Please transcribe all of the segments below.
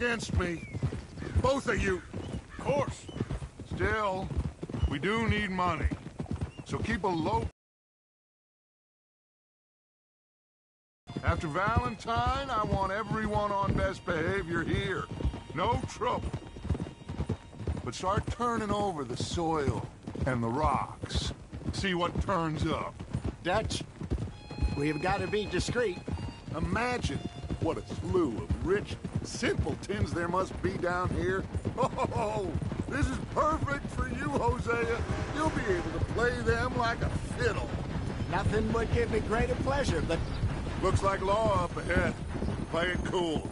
against me. Both of you. Of course. Still, we do need money. So keep a low... After Valentine, I want everyone on best behavior here. No trouble. But start turning over the soil and the rocks. See what turns up. Dutch, we've got to be discreet. Imagine what a slew of rich simpletons there must be down here. Oh, this is perfect for you, Hosea. You'll be able to play them like a fiddle. Nothing would give me greater pleasure, but... Looks like law up ahead. Play it cool.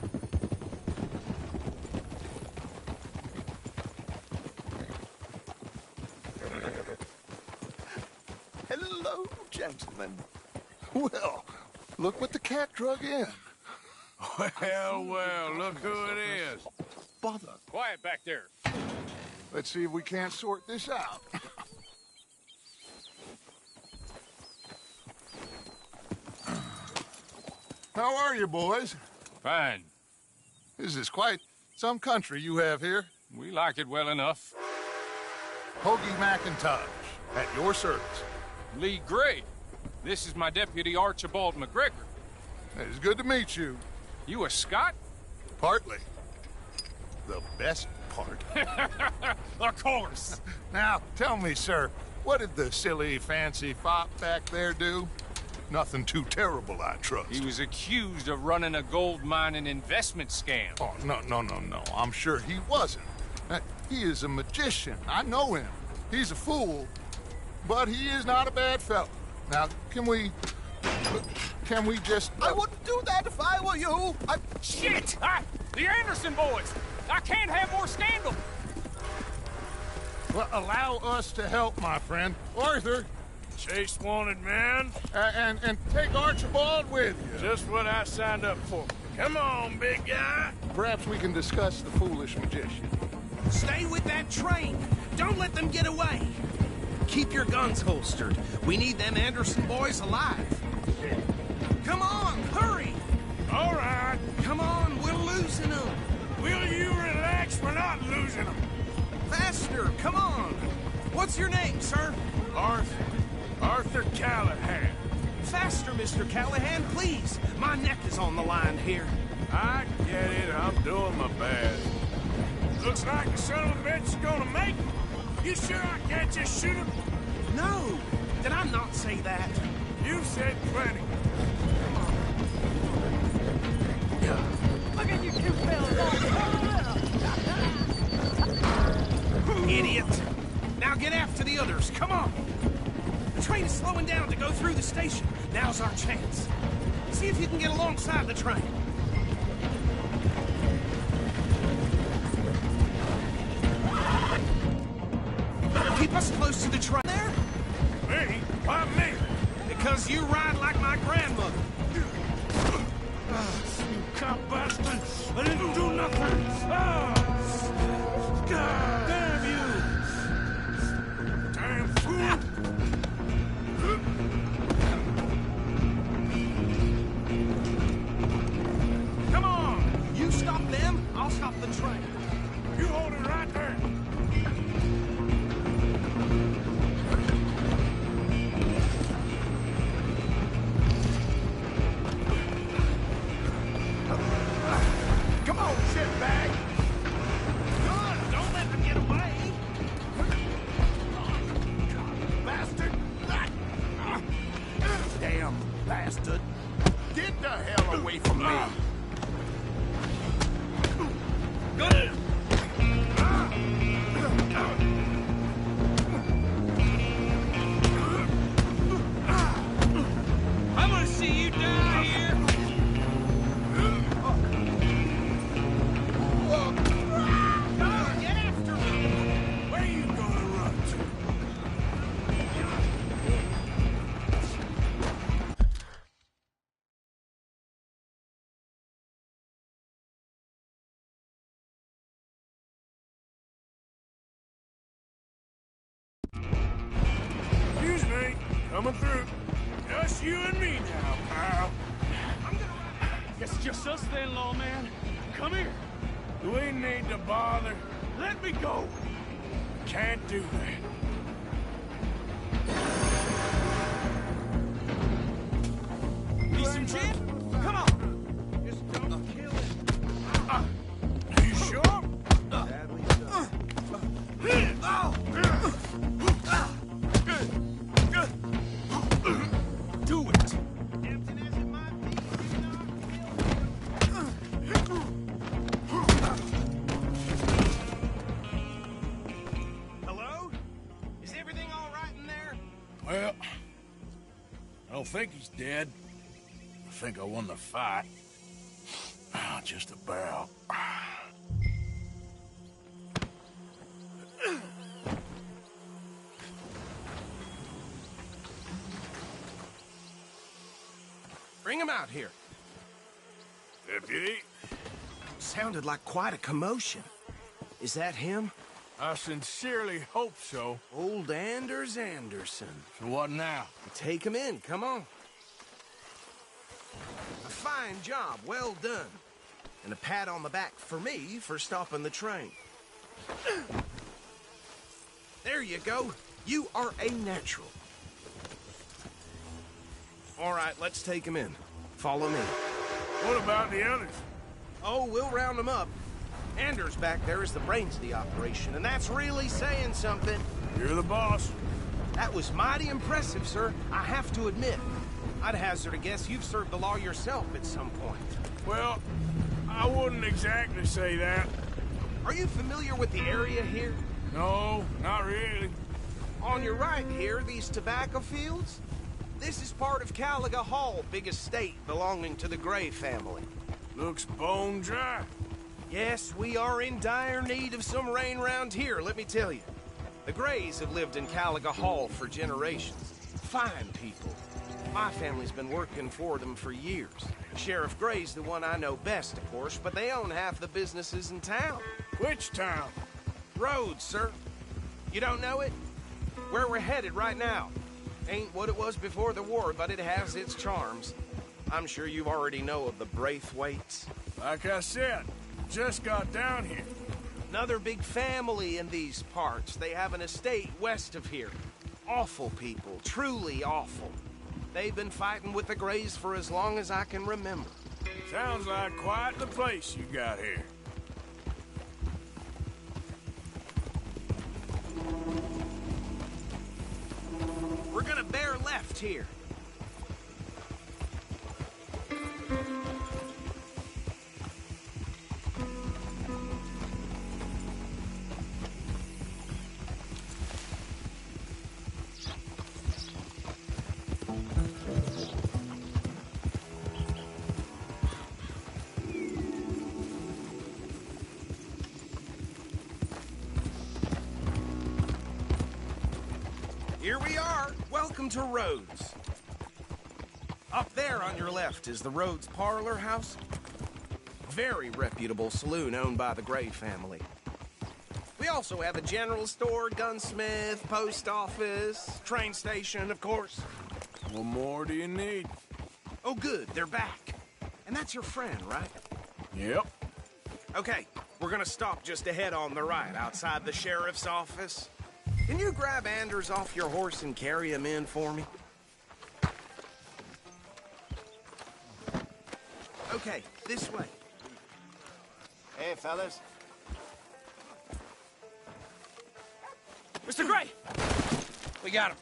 Hello, gentlemen. Well, look what the cat drug in. Well, look who it is. Bother. Quiet back there. Let's see if we can't sort this out. How are you, boys? Fine. This is quite some country you have here. We like it well enough. Hoagie McIntosh, at your service. Lee Gray. This is my deputy, Archibald McGregor. It's good to meet you. You a Scot? Partly. The best part. Of course. Now, tell me, sir, what did the silly, fancy fop back there do? Nothing too terrible, I trust. He was accused of running a gold mining investment scam. Oh, no. I'm sure he wasn't. He is a magician. I know him. He's a fool, but he is not a bad fellow. Now, can we just... I wouldn't do that if I were you. Shit! The Anderson boys! I can't have more scandal! Well, allow us to help, my friend. Arthur, Chase wanted man. and take Archibald with you. Just what I signed up for. Come on, big guy. Perhaps we can discuss the foolish magician. Stay with that train. Don't let them get away. Keep your guns holstered. We need them Anderson boys alive. Come on, hurry. All right. Come on, we're losing them. Will you relax? We're not losing them. Faster, come on. What's your name, sir? Arthur Callahan. Faster, Mr. Callahan, please. My neck is on the line here. I get it. I'm doing my best. Looks like the son of a bitch is gonna make it. You sure I can't just shoot him? No, did I not say that? You said plenty. Look at you two fellas. Idiot. Now get after the others, come on. The train is slowing down to go through the station. Now's our chance. See if you can get alongside the train. Keep us close to the train. There? Me? Why me? Because you ride like my grandmother. You cop bastard! I didn't do nothing! God damn you! Damn fool! Come on! You stop them, I'll stop the train. You hold it right there! Come on, shitbag! Good, don't let them get away. Bastard! Damn bastard! Get the hell away from me! Good. I'm gonna see you die here. Get after me. Where you gonna run to? Excuse me, coming through. Just you and me now, pal. Guess it's just us then, lawman. Come here. Do we need to bother? Let me go! Can't do that. Need some gin? Come on! Just don't kill it. You sure? Sadly so. Do it! Tempting as it might be, Hello? Is everything all right in there? Well, I don't think he's dead. I think I won the fight. Just about. Bring him out here. Deputy, Sounded like quite a commotion. Is that him? I sincerely hope so. Old Anders Anderson. So what now? Take him in, come on. A fine job, well done. And a pat on the back for me for stopping the train. There you go. You are a natural. All right, let's take him in. Follow me. What about the others? Oh, we'll round them up. Anders back there is the brains of the operation, and that's really saying something. You're the boss. That was mighty impressive, sir. I have to admit. I'd hazard a guess you've served the law yourself at some point. Well, I wouldn't exactly say that. Are you familiar with the area here? No, not really. On your right here, these tobacco fields? This is part of Caliga Hall, big estate belonging to the Gray family. Looks bone dry. Yes, we are in dire need of some rain round here, let me tell you. The Grays have lived in Caliga Hall for generations. Fine people. My family's been working for them for years. Sheriff Gray's the one I know best, of course, but they own half the businesses in town. Which town? Rhodes, sir. You don't know it? Where we're headed right now. Ain't what it was before the war, but it has its charms. I'm sure you already know of the Braithwaites. Like I said, just got down here. Another big family in these parts. They have an estate west of here. Awful people, truly awful. They've been fighting with the Grays for as long as I can remember. Sounds like quite the place you got here. We're gonna bear left here. Here we are. Welcome to Rhodes. Up there on your left is the Rhodes Parlor House. Very reputable saloon owned by the Gray family. We also have a general store, gunsmith, post office, train station, of course. What more do you need? Oh, good, they're back. And that's your friend, right? Yep. Okay, we're gonna stop just ahead on the right, outside the sheriff's office. Can you grab Anders off your horse and carry him in for me? Okay, this way. Hey, fellas. Mr. Gray! We got him.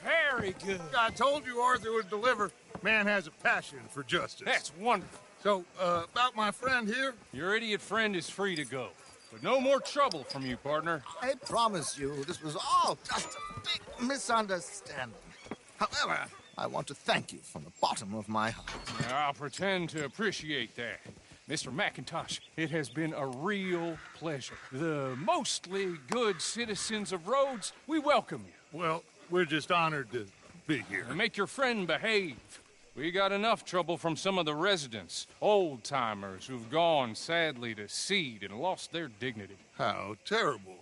Very good. I told you Arthur would deliver. Man has a passion for justice. That's wonderful. So, about my friend here? Your idiot friend is free to go. But no more trouble from you, partner. I promise you, this was all just a big misunderstanding. However, I want to thank you from the bottom of my heart. I'll pretend to appreciate that. Mr. McIntosh, it has been a real pleasure. The mostly good citizens of Rhodes, we welcome you. Well, we're just honored to be here. And make your friend behave. We got enough trouble from some of the residents, old-timers who've gone, sadly, to seed and lost their dignity. How terrible.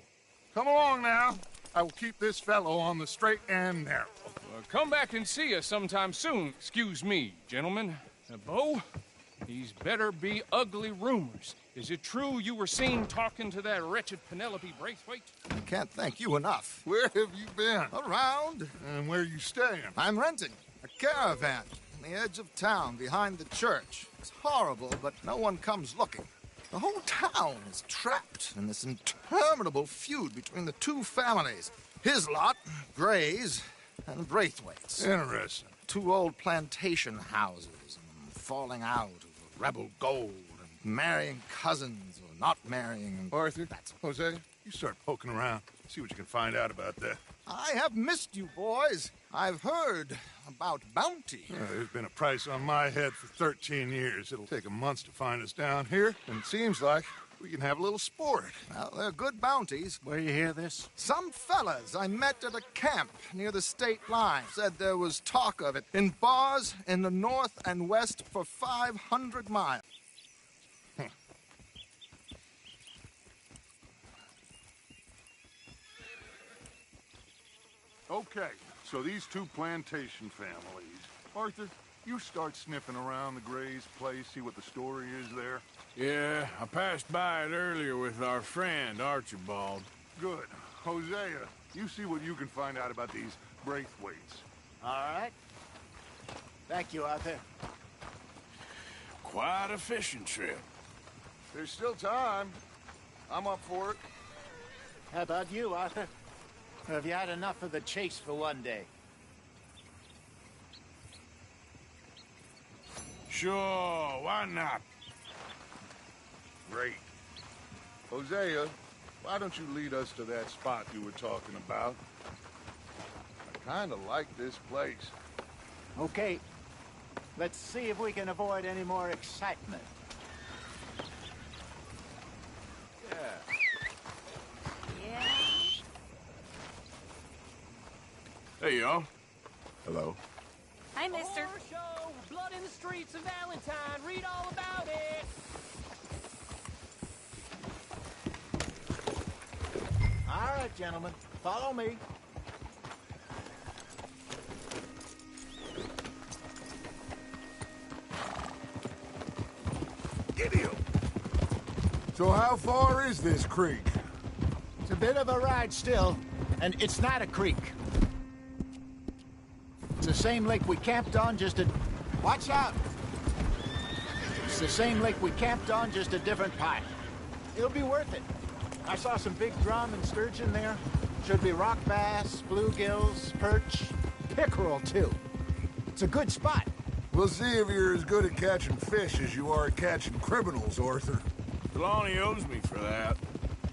Come along now. I will keep this fellow on the straight and narrow. Come back and see us sometime soon. Excuse me, gentlemen. Bo, These better be ugly rumors. Is it true you were seen talking to that wretched Penelope Braithwaite? I can't thank you enough. Where have you been? Around, And where you staying? I'm renting a caravan on the edge of town behind the church. It's horrible, but no one comes looking. The whole town is trapped in this interminable feud between the two families. His lot, Gray's, and Braithwaite's. Interesting. Two old plantation houses, and falling out over rebel gold, and marrying cousins or not marrying. Arthur, Jose, you start poking around. See what you can find out about that. I have missed you, boys. I've heard about bounty. There's been a price on my head for 13 years. It'll take 'em months to find us down here, and it seems like we can have a little sport. Well, they're good bounties. Where you hear this? Some fellas I met at a camp near the state line said there was talk of it in bars in the north and west for 500 miles. Okay, so these two plantation families. Arthur, you start sniffing around the Gray's place, see what the story is there. Yeah, I passed by it earlier with our friend, Archibald. Good. Hosea, you see what you can find out about these Braithwaites. All right. Thank you, Arthur. Quite a fishing trip. There's still time. I'm up for it. How about you, Arthur? Or have you had enough of the chase for one day? Sure, why not? Great. Hosea, why don't you lead us to that spot you were talking about? I kind of like this place. Okay. Let's see if we can avoid any more excitement. Hey, y'all. Hello. Hi, mister. Horror show, blood in the streets of Valentine. Read all about it. All right, gentlemen. Follow me. Gideon! So how far is this creek? It's a bit of a ride still, and it's not a creek. It's the same lake we camped on, just a... Watch out! It's the same lake we camped on, just a different pipe. It'll be worth it. I saw some big drum and sturgeon there. Should be rock bass, bluegills, perch, pickerel, too. It's a good spot. We'll see if you're as good at catching fish as you are at catching criminals, Arthur. Trelawney owes me for that.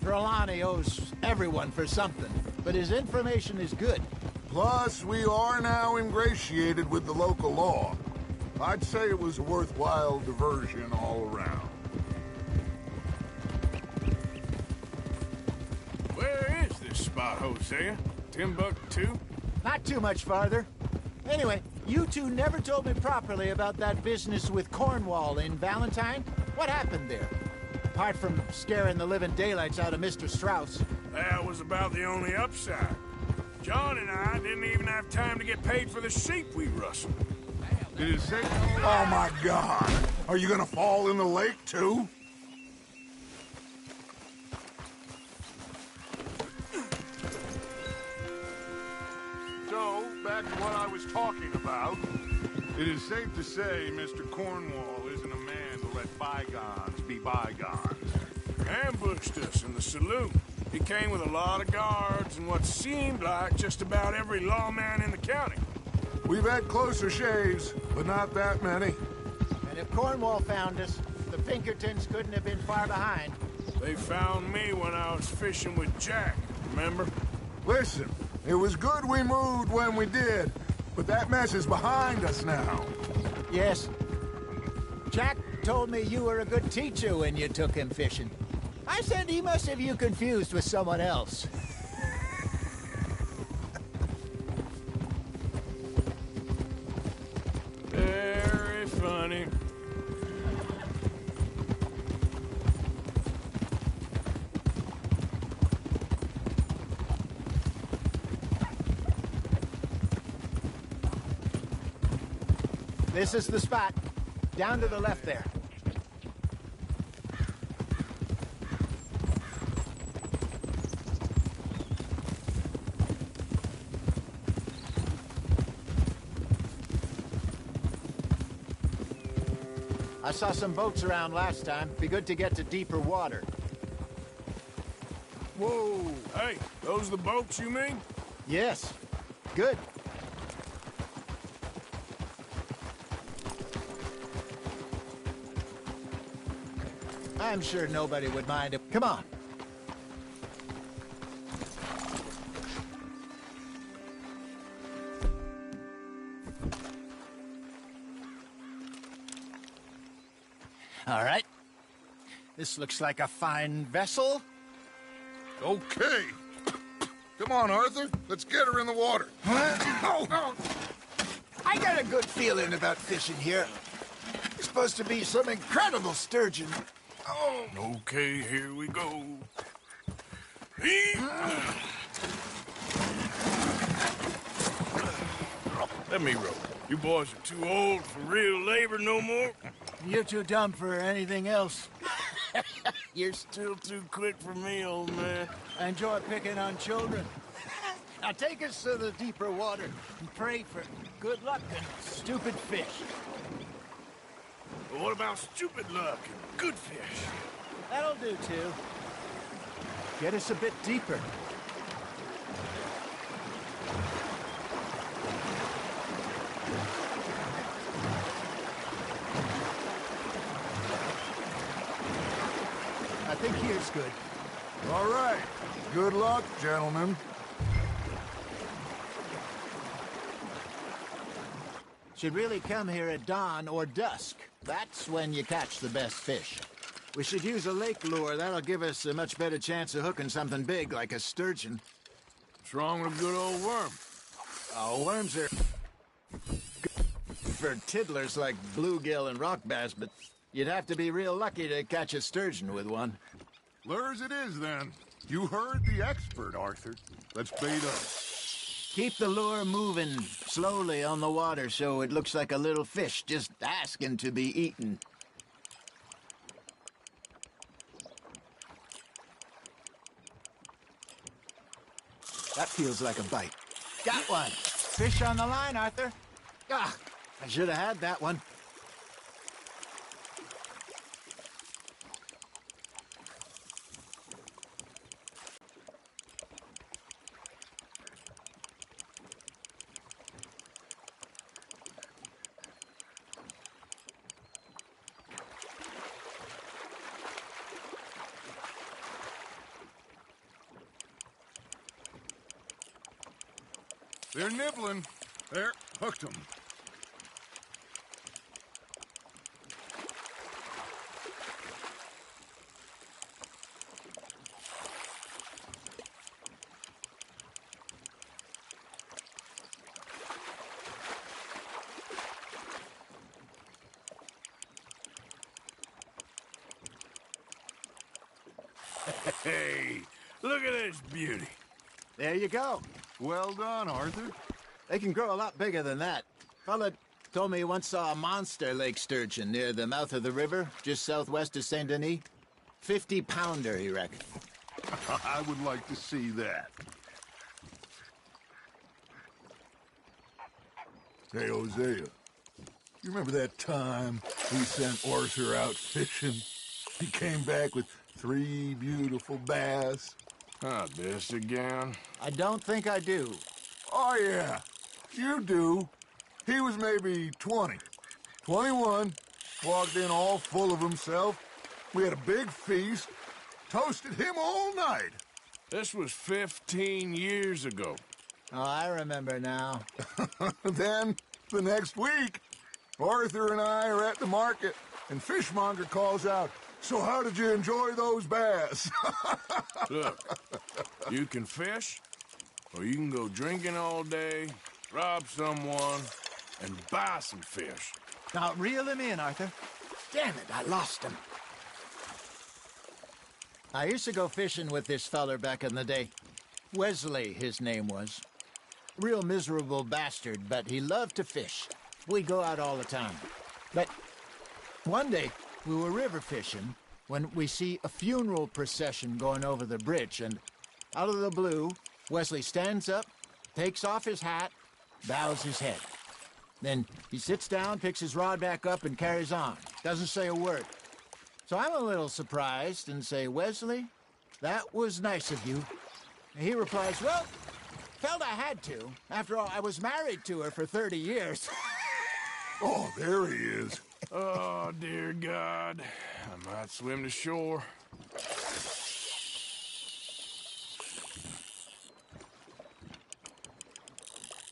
Trelawney owes everyone for something, but his information is good. Plus, we are now ingratiated with the local law. I'd say it was a worthwhile diversion all around. Where is this spot, Hosea? Timbuktu? Not too much farther. Anyway, you two never told me properly about that business with Cornwall in Valentine. What happened there? Apart from scaring the living daylights out of Mr. Strauss. That was about the only upside. John and I didn't even have time to get paid for the sheep we rustled. Did it say... Oh, my God! Are you gonna fall in the lake, too? So, back to what I was talking about. It is safe to say Mr. Cornwall isn't a man to let bygones be bygones. Ambushed us in the saloon. He came with a lot of guards and what seemed like just about every lawman in the county. We've had closer shaves, but not that many. And if Cornwall found us, the Pinkertons couldn't have been far behind. They found me when I was fishing with Jack, remember? Listen, it was good we moved when we did, but that mess is behind us now. Yes. Jack told me you were a good teacher when you took him fishing. I said he must have you confused with someone else. Very funny. This is the spot. Down to the left there. I saw some boats around last time. Be good to get to deeper water. Whoa! Hey, those the boats you mean? Yes. Good. I'm sure nobody would mind it. Come on. All right. This looks like a fine vessel. Okay. Come on, Arthur. Let's get her in the water. I got a good feeling about fishing here. It's supposed to be some incredible sturgeon. Oh. Okay, here we go. Let me row. You boys are too old for real labor no more. You're too dumb for anything else. You're still too quick for me, old man. I enjoy picking on children. Now take us to the deeper water and pray for good luck and stupid fish. But what about stupid luck and good fish? That'll do, too. Get us a bit deeper. I think here's good. All right. Good luck, gentlemen. Should really come here at dawn or dusk. That's when you catch the best fish. We should use a lake lure. That'll give us a much better chance of hooking something big like a sturgeon. What's wrong with a good old worm? Oh, worms are good for tiddlers like bluegill and rock bass, but you'd have to be real lucky to catch a sturgeon with one. Lures it is, then. You heard the expert, Arthur. Let's bait up. Keep the lure moving slowly on the water so it looks like a little fish just asking to be eaten. That feels like a bite. Got one. Fish on the line, Arthur. Ah, I should have had that one. They're nibbling. There, hooked them. Hey, look at this beauty. There you go. Well done, Arthur. They can grow a lot bigger than that. Fella told me he once saw a monster lake sturgeon near the mouth of the river, just southwest of Saint Denis. 50-pounder, he reckoned. I would like to see that. Hey, Hosea. You remember that time we sent Arthur out fishing? He came back with 3 beautiful bass. Ah, this again? I don't think I do. Oh, yeah. You do. He was maybe 20. 21. Walked in all full of himself. We had a big feast. Toasted him all night. This was 15 years ago. Oh, I remember now. Then, the next week, Arthur and I are at the market, and Fishmonger calls out, "So how did you enjoy those bass?" Look, you can fish, or you can go drinking all day, rob someone, and buy some fish. Now, reel him in, Arthur. Damn it, I lost him. I used to go fishing with this feller back in the day. Wesley, his name was. Real miserable bastard, but he loved to fish. We'd go out all the time. But one day, we were river fishing when we see a funeral procession going over the bridge, and out of the blue, Wesley stands up, takes off his hat, bows his head. Then he sits down, picks his rod back up, and carries on. Doesn't say a word. So I'm a little surprised and say, Wesley, that was nice of you. And he replies, well, felt I had to. After all, I was married to her for 30 years. Oh, there he is. Oh, dear God. I might swim to shore.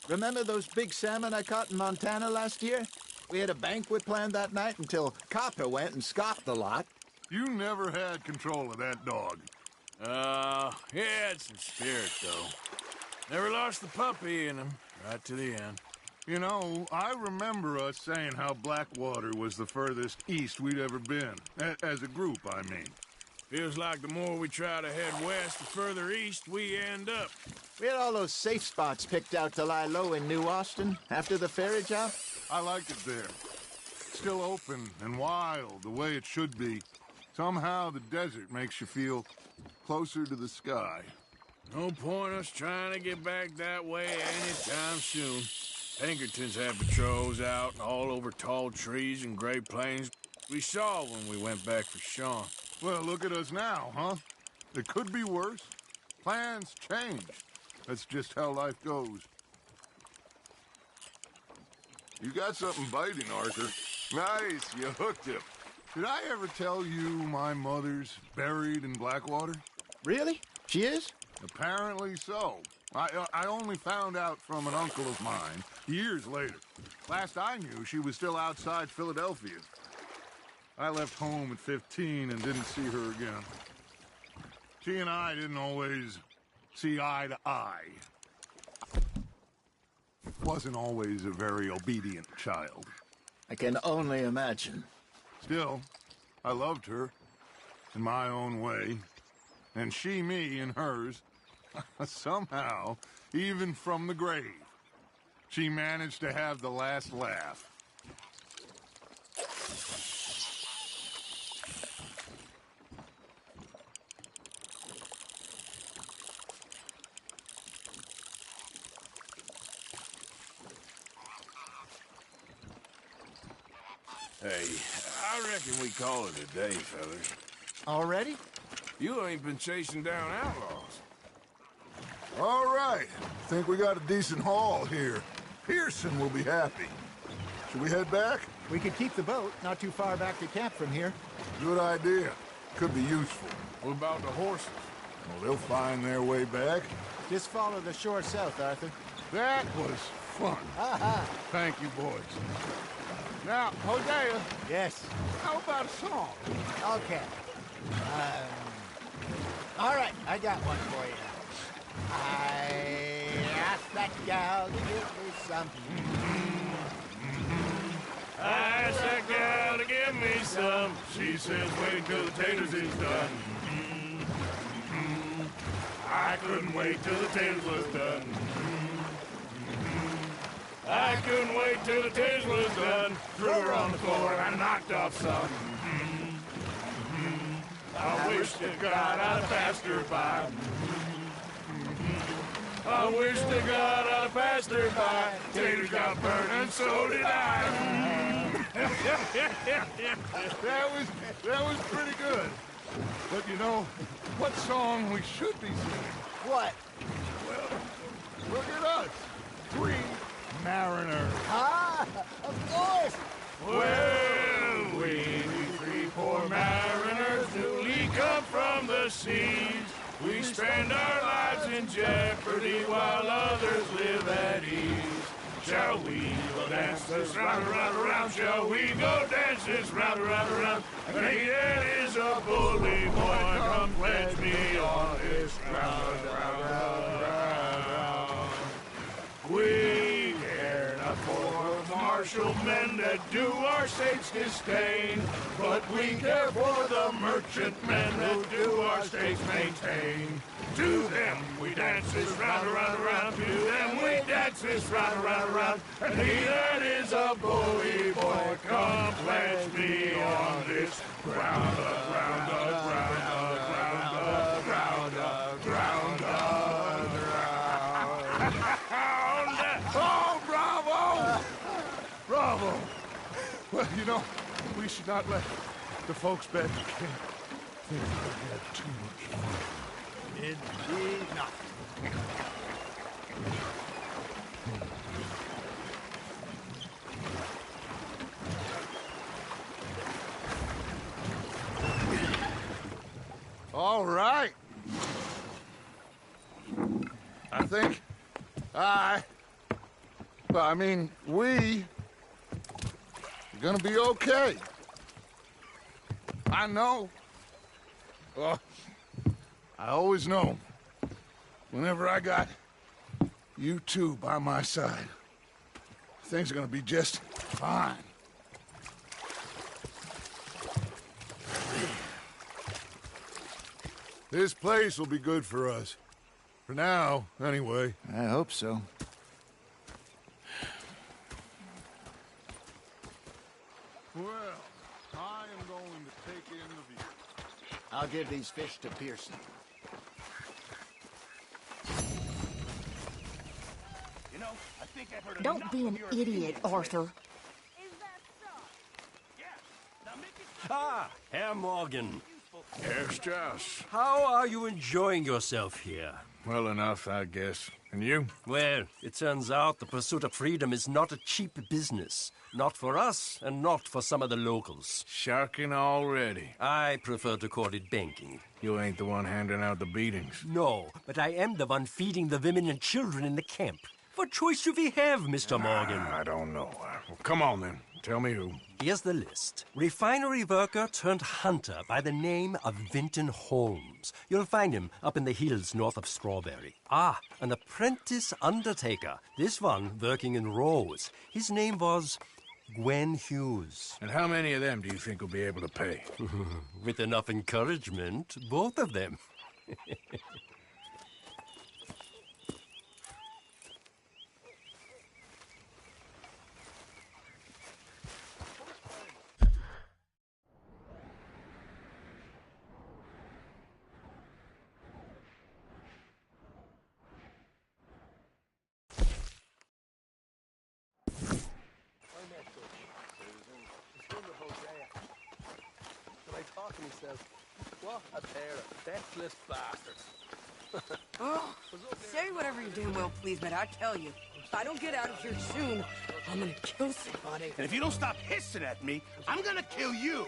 Remember those big salmon I caught in Montana last year? We had a banquet planned that night until Copper went and scoffed the lot. You never had control of that dog. He had some spirit, though. Never lost the puppy in him, right to the end. You know, I remember us saying how Blackwater was the furthest east we'd ever been. As a group, I mean. Feels like the more we try to head west, the further east we end up. We had all those safe spots picked out to lie low in New Austin after the ferry job. I liked it there. Still open and wild, the way it should be. Somehow the desert makes you feel closer to the sky. No point us trying to get back that way anytime soon. Pinkertons had patrols out all over tall trees and Great Plains. We saw when we went back for Sean. Well, look at us now, huh? It could be worse. Plans change. That's just how life goes. You got something biting, Arthur. Nice, you hooked him. Did I ever tell you my mother's buried in Blackwater? Really? She is? Apparently so. I only found out from an uncle of mine years later. Last I knew, she was still outside Philadelphia. I left home at 15 and didn't see her again. She and I didn't always see eye to eye. Wasn't always a very obedient child. I can only imagine. Still, I loved her in my own way, and she me in hers. Somehow, even from the grave, she managed to have the last laugh. Hey, I reckon we call it a day, fellas. Already? You ain't been chasing down outlaws. All right. Think we got a decent haul here. Pearson will be happy. Should we head back? We could keep the boat not too far back to camp from here. Good idea. Could be useful. What about the horses? Well, they'll find their way back. Just follow the shore south, Arthur. That was fun. Thank you, boys. Now, Hosea, Yes. how about a song? Okay. All right, I got one for you. I asked that gal to give me some. I asked that gal to give me some. She says, wait till the taters is done. I couldn't wait till the taters was done. I couldn't wait till the taters was done. Threw her on the floor and I knocked off some. I wish to God I'd passed her by. I wish to God I'd passed her by. Taters got burned and so did I. That was pretty good. But you know, what song we should be singing? What? Look at us. 3 mariners. Ah, of course. Well, we three poor mariners newly come from the seas. We spend our lives in jeopardy while others live at ease. Shall we go dance this round, around, around? Shall we go dance this round, around, around? That is a bully boy. Come pledge me on this round, round, round, round. We care not for the martial men that do our states disdain, but we care for the merchant men who do our states maintain. To them we dance this round, around, around. To them we dance this round, around, around. And he that is a bully boy, come pledge me on this round up, round up, round up, round up, round up, round up, round up. Oh, bravo! Bravo! Well, you know, We should not let the folks back in camp think I had too much fun. Indeed not. All right. I think we are gonna be okay. I know. Well, I always know. Whenever I got you two by my side, things are gonna be just fine. This place will be good for us. For now, anyway. I hope so. Well, I am going to take in the view. I'll give these fish to Pearson. You know, I think I've heard Don't enough be an of your idiot, opinions Arthur. lately. Is that so? Yeah. Now make it Ah, Herr Morgan. Herr Strauss. How are you enjoying yourself here? Well enough, I guess. And you? Well, it turns out the pursuit of freedom is not a cheap business. Not for us, and not for some of the locals. Sharking already. I prefer to call it banking. You ain't the one handing out the beatings. No, but I am the one feeding the women and children in the camp. What choice do we have, Mr. Morgan? I don't know. Well, come on, then. Tell me who. Here's the list. Refinery worker turned hunter by the name of Vinton Holmes. You'll find him up in the hills north of Strawberry. Ah, an apprentice undertaker. This one working in Rose. His name was Gwen Hughes. And how many of them do you think will be able to pay? With enough encouragement, both of them. And he says, what a pair of deathless bastards. Oh, say whatever you damn well please, but I tell you, if I don't get out of here soon, I'm gonna kill somebody. And if you don't stop hissing at me, I'm gonna kill you.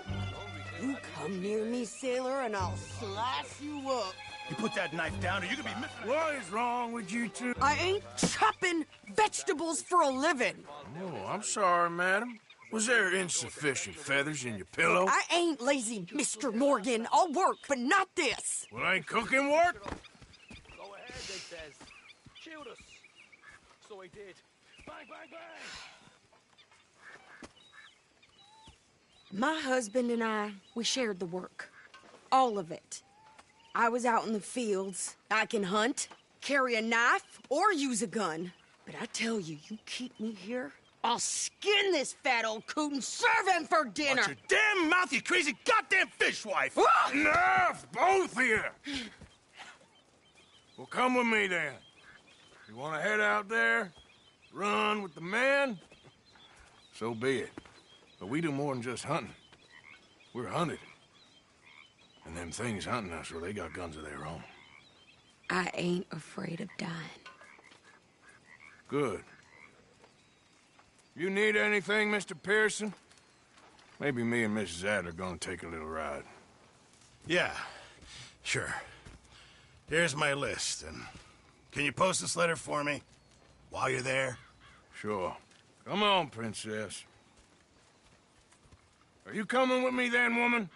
You come near me, sailor, and I'll slice you up. You put that knife down or you're gonna be missing. What is wrong with you two? I ain't chopping vegetables for a living. Oh, I'm sorry, madam. Was there insufficient feathers in your pillow? I ain't lazy, Mr. Morgan. I'll work, but not this. Well, ain't cooking work? Go ahead, they says. Shoot us. So he did. Bang, bang, bang. My husband and I, we shared the work. All of it. I was out in the fields. I can hunt, carry a knife, or use a gun. But I tell you, you keep me here, I'll skin this fat old coot and serve him for dinner. Watch your damn mouth, you crazy goddamn fishwife! Ah! Enough, both of you! Well, come with me then. You want to head out there, run with the men? So be it. But we do more than just hunting. We're hunted. And them things hunting us, well, they got guns of their own. I ain't afraid of dying. Good. You need anything, Mr. Pearson? Maybe me and Mrs. Adler are gonna take a little ride. Yeah, sure. Here's my list, and can you post this letter for me while you're there? Sure. Come on, Princess. Are you coming with me then, woman?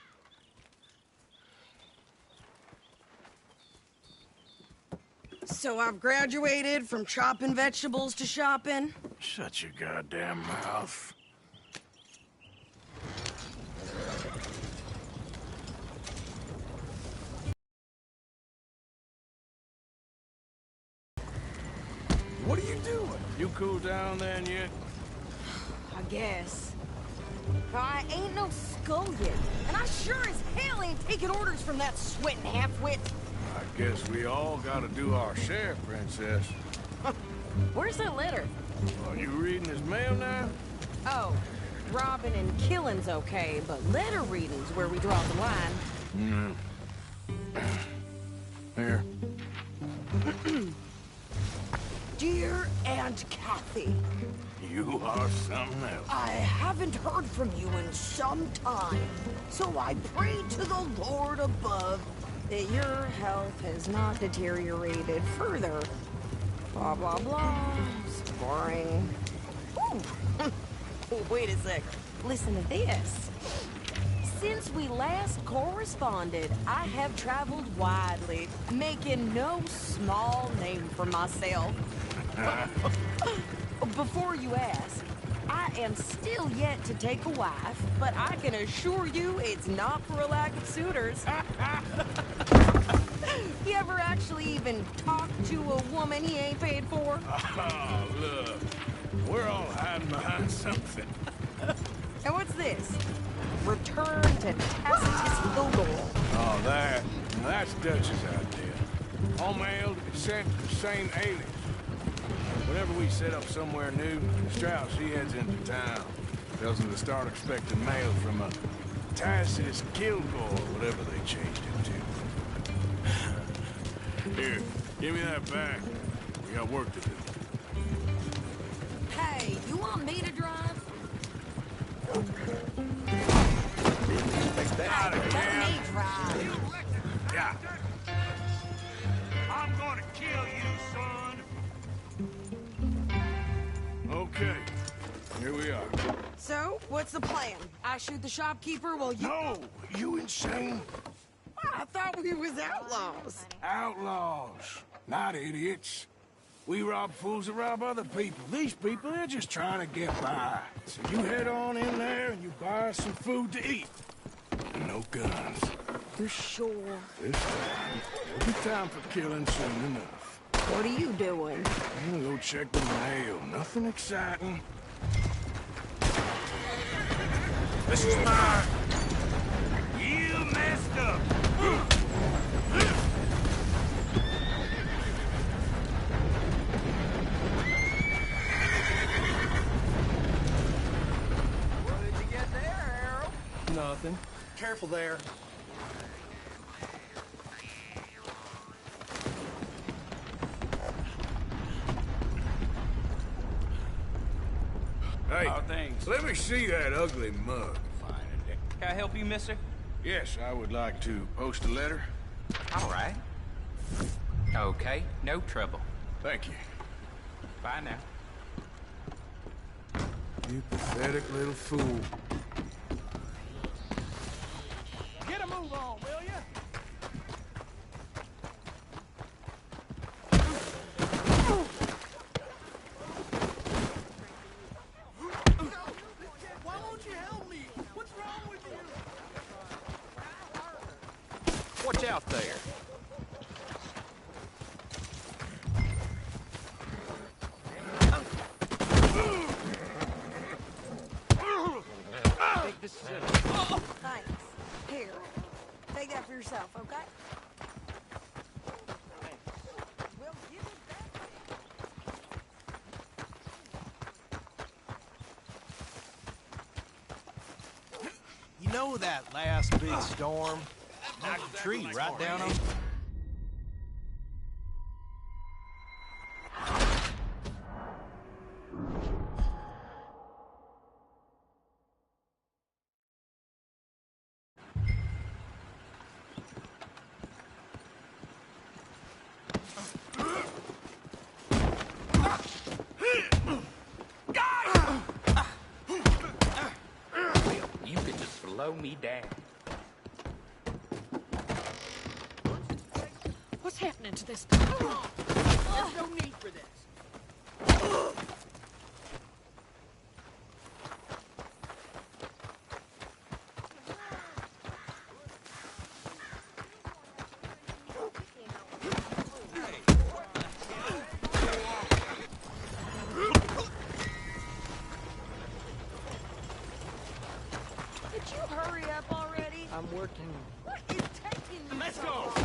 So I've graduated from chopping vegetables to shopping? Shut your goddamn mouth. What are you doing? You cool down then yet? I guess. I ain't no scullion, and I sure as hell ain't taking orders from that sweating half-wit. I guess we all gotta do our share, Princess. Where's that letter? Are you reading his mail now? Oh, Robbing and killing's okay, but letter reading's where we draw the line. Here. Dear Aunt Kathy, You are something else. I haven't heard from you in some time, so I pray to the Lord above that your health has not deteriorated further. Blah, blah, blah. It's boring. Ooh. Wait a sec. Listen to this. Since we last corresponded, I have traveled widely, making no small name for myself. Before you ask, I am still yet to take a wife, but I can assure you it's not for a lack of suitors. You ever actually even talk to a woman he ain't paid for? Oh, look. We're all hiding behind something. And what's this? Return to Tacitus Hildor. Oh, that's Dutch's idea. All mailed and sent to the same alias. Whenever we set up somewhere new, Strauss, he heads into town. Tells them to start expecting mail from a Tacitus Kilgore, whatever they changed it to. Here, give me that back. We got work to do. Hey, you want me to drive? Out of Let here. me drive. Yeah. I'm gonna kill you, son. Okay, here we are. So, what's the plan? I shoot the shopkeeper while you... No, you insane? I thought we was outlaws. Outlaws, not idiots. We rob fools that rob other people. These people, they're just trying to get by. So you head on in there and you buy us some food to eat. No guns. You sure? This time, it'll be time for killing soon enough. What are you doing? I'm gonna go check the mail. Nothing exciting. This is mine. You messed up. What did you get there, Harold? Nothing. Careful there. Hey, How are things? let me see that ugly mug. Can I help you, mister? Yes, I would like to post a letter. All right. Okay, no trouble. Thank you. Bye now. You pathetic little fool. Get a move on, will ya? Why won't you help me? What's wrong with you? Watch out there. I think this is it. Thanks. Here. Take that for yourself, okay? Well, give it back. You know that last big storm? Knocked a tree right down on... You could just blow me down. What's happening to this? There's no need for this. Could you hurry up already? I'm working... What is taking you Let's so go. long?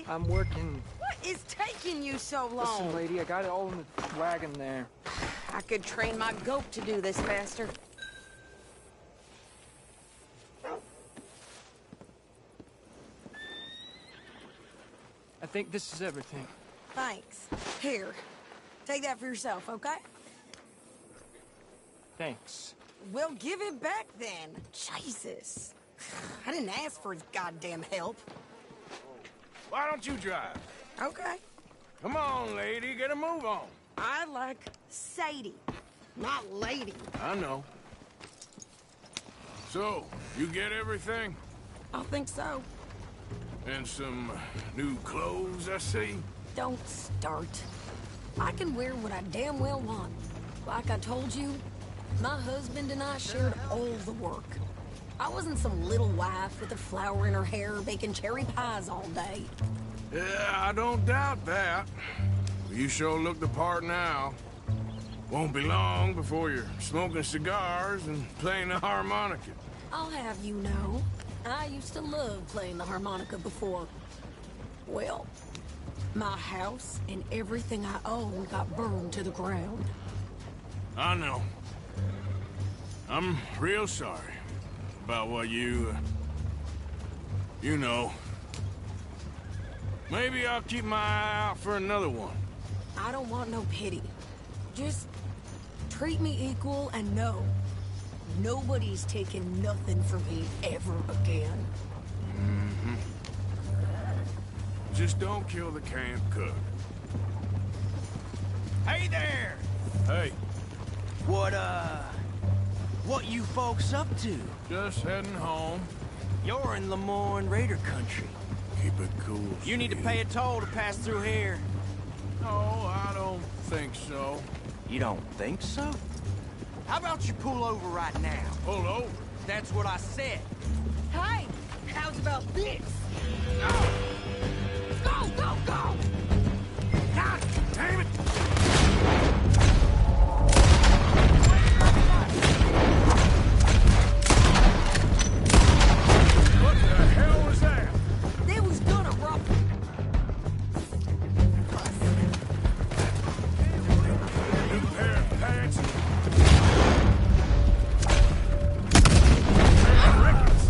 I'm working. What is taking you so long? Listen, lady, I got it all in the wagon there. I could train my goat to do this faster. I think this is everything. Thanks. Here, take that for yourself, okay? Thanks. Well, give it back then. Jesus. I didn't ask for his goddamn help. Why don't you drive? Okay. Come on, lady, get a move on. I like Sadie, not lady. I know. So, you get everything? I think so. And some new clothes, I see? Don't start. I can wear what I damn well want. Like I told you, my husband and I shared all the work. I wasn't some little wife with a flower in her hair baking cherry pies all day. Yeah, I don't doubt that. You sure look the part now. Won't be long before you're smoking cigars and playing the harmonica. I'll have you know, I used to love playing the harmonica before. Well, my house and everything I own got burned to the ground. I know. I'm real sorry about what you know. Maybe I'll keep my eye out for another one. I don't want no pity. Just treat me equal and know nobody's taking nothing from me ever again. Mm-hmm. Just don't kill the camp cook. Hey there! Hey. What you folks up to? Just heading home. You're in Lemoyne Raider country. Keep it cool. You need to pay a toll to pass through here. No, I don't think so. You don't think so? How about you pull over right now? Pull over? That's what I said. Hey, how's about this? Go, go, go! God damn it! What the hell was that? They was gonna rob me. New pair of pants. Rickets.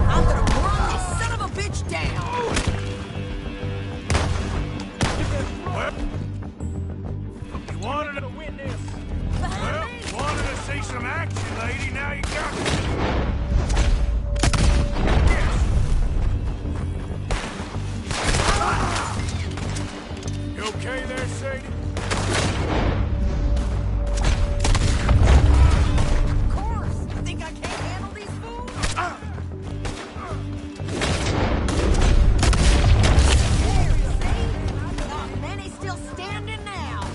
I'm gonna run this son of a bitch down. Well, you wanted to win this. Well, you wanted to see some action, lady. Now you got it. You okay there, Sadie? Of course. You think I can't handle these fools? There, see? Oh, man, he's still standing now.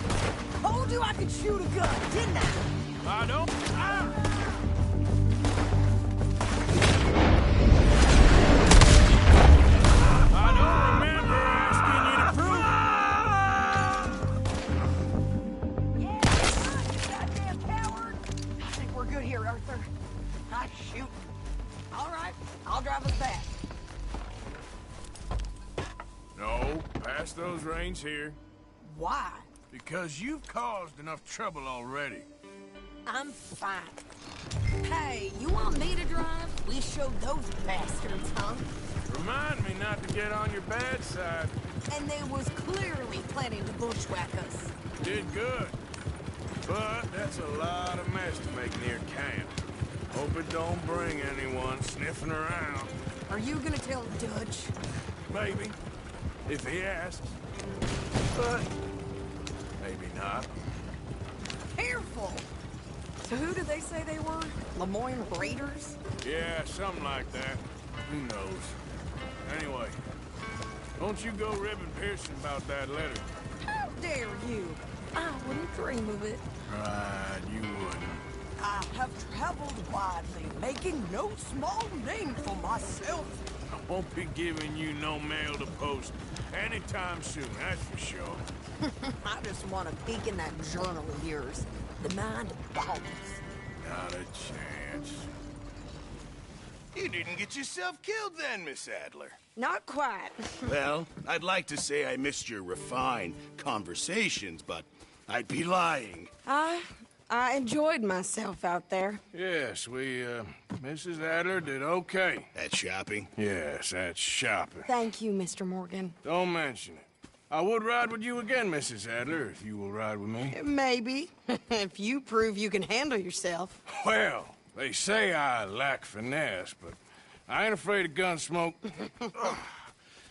Told you I could shoot a gun, didn't I? I don't. I don't remember asking you to prove it. Yeah, you goddamn coward. I think we're good here, Arthur. I shoot. All right, I'll drive us back. No, pass those reins here. Why? Because you've caused enough trouble already. I'm fine. Hey, you want me to drive? We showed those bastards, huh? Remind me not to get on your bad side. And they was clearly planning to bushwhack us. Did good. But that's a lot of mess to make near camp. Hope it don't bring anyone sniffing around. Are you gonna tell Dutch? Maybe. If he asks. But maybe not. Careful! So who did they say they were? Lemoyne Raiders? Yeah, something like that. Who knows? Anyway, don't you go ribbing Pearson about that letter. How dare you? I wouldn't dream of it. Right, you wouldn't. I have traveled widely, making no small name for myself. I won't be giving you no mail to post anytime soon, that's for sure. I just want to peek in that journal of yours. The mind boggles. Not a chance. You didn't get yourself killed then, Miss Adler. Not quite. Well, I'd like to say I missed your refined conversations, but I'd be lying. I enjoyed myself out there. Yes, Mrs. Adler did okay. At shopping? Yes, that's shopping. Thank you, Mr. Morgan. Don't mention it. I would ride with you again, Mrs. Adler, if you will ride with me. Maybe. If you prove you can handle yourself. Well, they say I lack finesse, but I ain't afraid of gun smoke.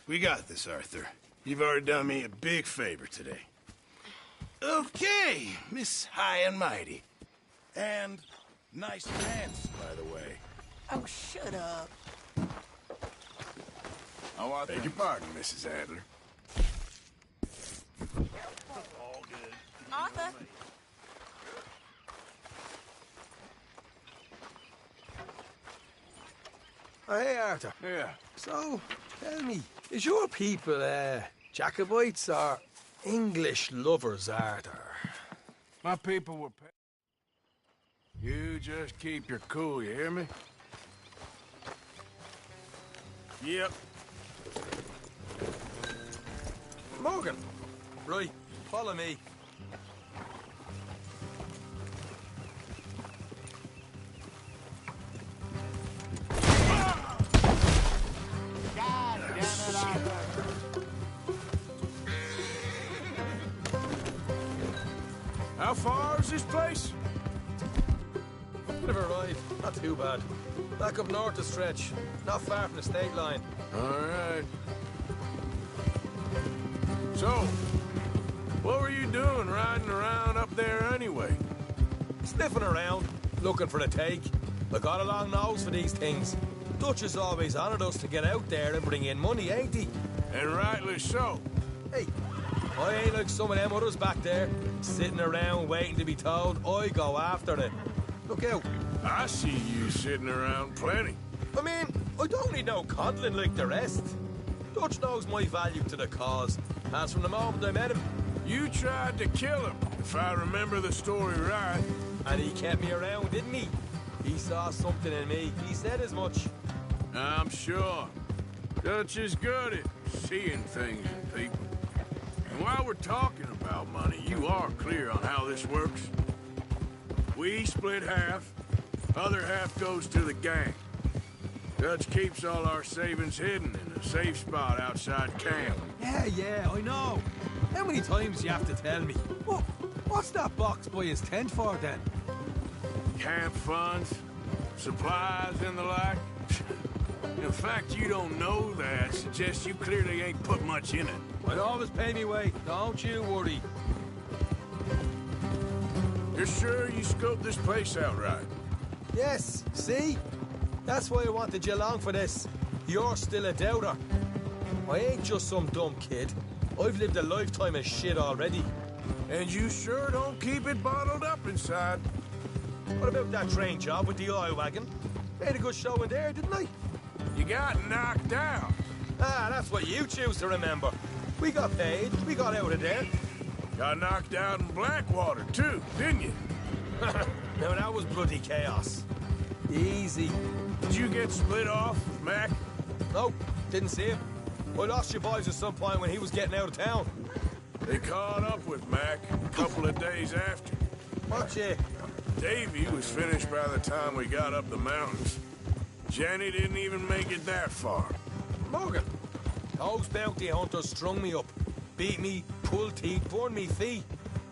We got this, Arthur. You've already done me a big favor today. Okay, Miss High and Mighty. And nice pants, by the way. Oh, shut up. Oh, I beg your pardon, Mrs. Adler. All good. Arthur. Oh, hey, Arthur. Yeah. So, tell me, is your people, Jacobites or English lovers, Arthur? My people were... You just keep your cool, you hear me? Yep. Morgan. Right, follow me. God damn it, Arthur. How far is this place? Bit of a ride, not too bad. Back up north a stretch, not far from the state line. All right. So, what were you doing riding around up there anyway? Sniffing around, looking for the take. I got a long nose for these things. Dutch has always honoured us to get out there and bring in money, ain't he? And rightly so. Hey, I ain't like some of them others back there, sitting around waiting to be told I go after it. Look out. I see you sitting around plenty. I mean, I don't need no coddling like the rest. Dutch knows my value to the cause, as from the moment I met him. You tried to kill him, if I remember the story right. And he kept me around, didn't he? He saw something in me. He said as much. I'm sure. Dutch is good at seeing things in people. And while we're talking about money, you are clear on how this works? We split half, other half goes to the gang. Dutch keeps all our savings hidden in a safe spot outside camp. Yeah, I know. How many times do you have to tell me? What's that box by his tent for, then? Camp funds, supplies, and the like. In fact, you don't know that suggests you clearly ain't put much in it. I'll always pay me way. Don't you worry. You're sure you scoped this place out right? Yes, see? That's why I wanted you along for this. You're still a doubter. I ain't just some dumb kid. I've lived a lifetime of shit already. And you sure don't keep it bottled up inside. What about that train job with the oil wagon? Made a good show in there, didn't I? You got knocked out. That's what you choose to remember. We got paid. We got out of there. Got knocked out in Blackwater, too, didn't you? Now, that was bloody chaos. Easy. Did you get split off with Mac? No, didn't see him. I lost your boys at some point when he was getting out of town. They caught up with Mac a couple of days after. What, Davy was finished by the time we got up the mountains. Jenny didn't even make it that far. Morgan, those bounty hunters strung me up, beat me, pulled teeth, burned me feet.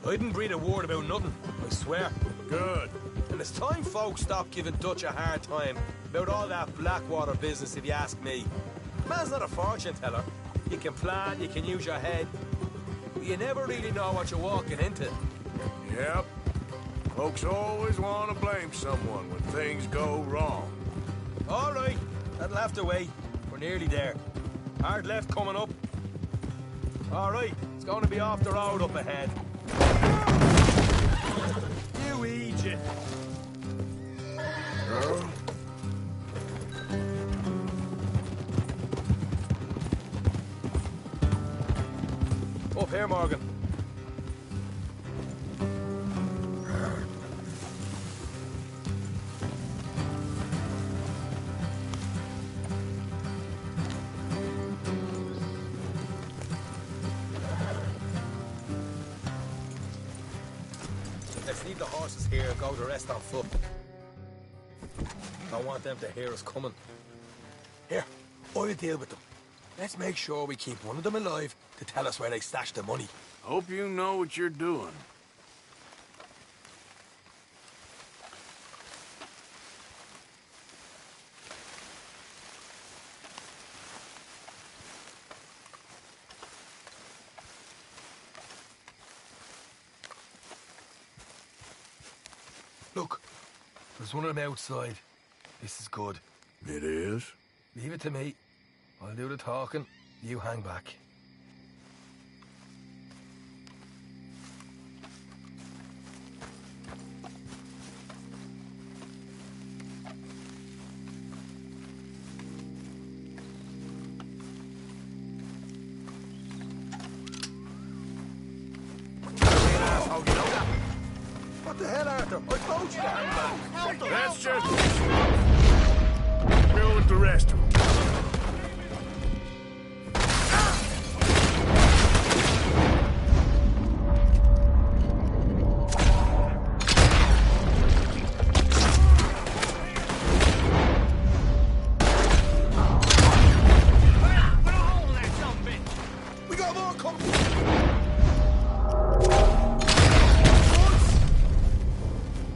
I didn't breathe a word about nothing, I swear. Good. And it's time folks stop giving Dutch a hard time about all that Blackwater business, if you ask me. Man's not a fortune teller. You can plan, you can use your head, but you never really know what you're walking into. Yep. Folks always want to blame someone when things go wrong. All right, that'll have to wait. We're nearly there. Hard left coming up. All right, it's going to be off the road up ahead. You Egypt. Up here, Morgan. horses here and go the rest on foot. Don't want them to hear us coming. Here, I'll deal with them. Let's make sure we keep one of them alive to tell us where they stashed the money. Hope you know what you're doing. Look, there's one of them outside. This is good. It is? Leave it to me. I'll do the talking. You hang back. What the hell, Arthur? I told you to hang back. That's just... We'll with the rest of them. We got more coming.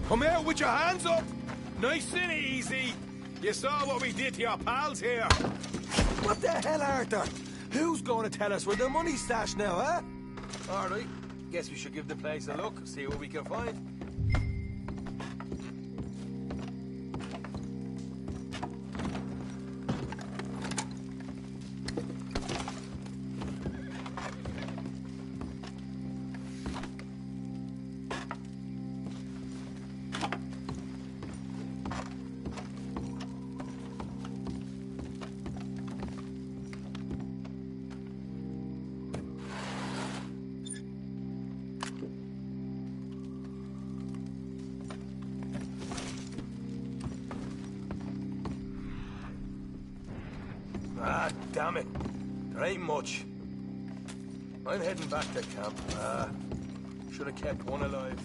Come out with your hands up! Nice and easy! You saw what we did to your pals here! What the hell, Arthur? Who's going to tell us where the money's stashed now, huh? Alright, guess we should give the place a look, see what we can find. Ah, damn it. There ain't much. I'm heading back to camp. Should have kept one alive.